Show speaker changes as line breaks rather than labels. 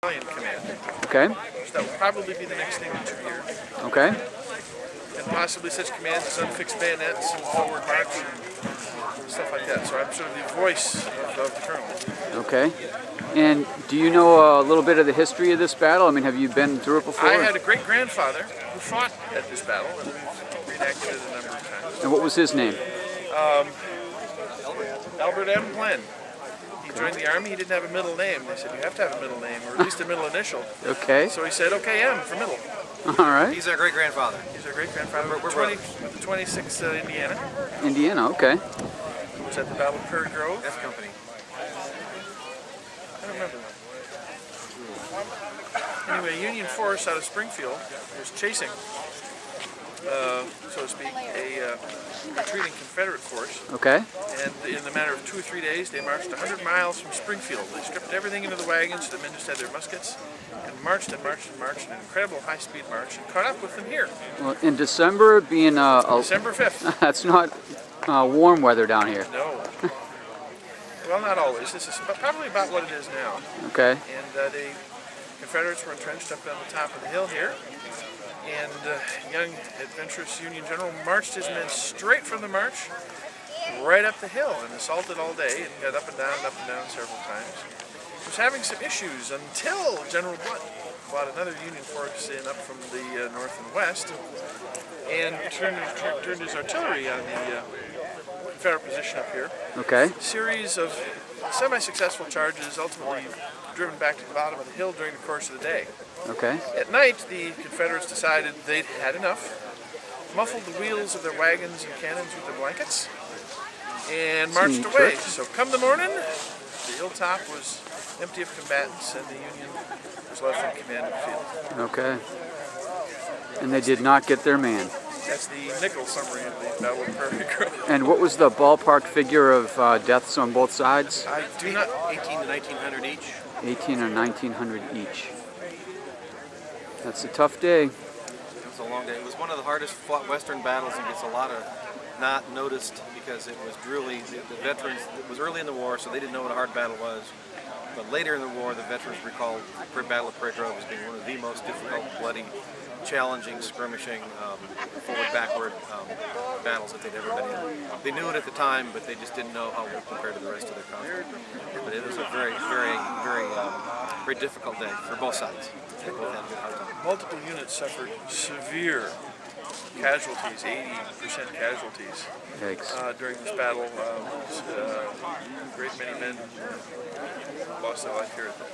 Battalion Command.
Okay.
So that will probably be the next thing in 2 years.
Okay.
And possibly such commands as unfixed bayonets and forward march and stuff like that. So I'm sort of the voice of the colonel.
Okay. And do you know a little bit of the history of this battle? I mean, have you been through it before?
I had a great-grandfather who fought at this battle, and we've reenacted it a number of times.
And what was his name?
Albert M. Glenn. He joined the Army. He didn't have a middle name. They said, you have to have a middle name, or at least a middle initial.
Okay.
So he said, okay, M for middle.
All right.
He's our great-grandfather.
He's our great-grandfather. With the 26th Indiana.
Indiana, okay.
Who was at the Battle of Prairie Grove.
F Company.
I don't remember. Anyway, Union force out of Springfield was chasing, so to speak, a retreating Confederate force.
Okay.
And in the matter of 2 or 3 days, they marched 100 miles from Springfield. They stripped everything into the wagons, so the men just had their muskets, and marched and marched and marched, an incredible high-speed march, and caught up with them here.
Well, in December, being
December 5th.
That's not warm weather down here.
No. Well, not always. This is probably about what it is now.
Okay.
And the Confederates were entrenched up on the top of the hill here. And young, adventurous Union general marched his men straight from the march right up the hill and assaulted all day and got up and down several times. Was having some issues until General Blunt brought another Union force in up from the north and west and turned his artillery on the Confederate position up here.
Okay.
A series of semi-successful charges, ultimately driven back to the bottom of the hill during the course of the day.
Okay.
At night, the Confederates decided they'd had enough, muffled the wheels of their wagons and cannons with their blankets, and marched away. So come the morning, the hilltop was empty of combatants, and the Union was left in command of the field.
Okay. And they did not get their man.
That's the nickel summary of the Battle of Prairie Grove.
And what was the ballpark figure of deaths on both sides?
I do not...
18 to 1900 each.
18 or 1900 each. That's a tough day.
It was a long day. It was one of the hardest fought Western battles and gets a lot of not noticed because it was really, the veterans, it was early in the war, so they didn't know what a hard battle was. But later in the war, the veterans recalled the Battle of Prairie Grove as being one of the most difficult, bloody, challenging, skirmishing, forward-backward battles that they'd ever been in. They knew it at the time, but they just didn't know how it would compare to the rest of their conflict. But it was a very, very difficult day for both sides. They both had a good hard time.
Multiple units suffered severe casualties, 80% casualties during this battle. A great many men lost their life here at the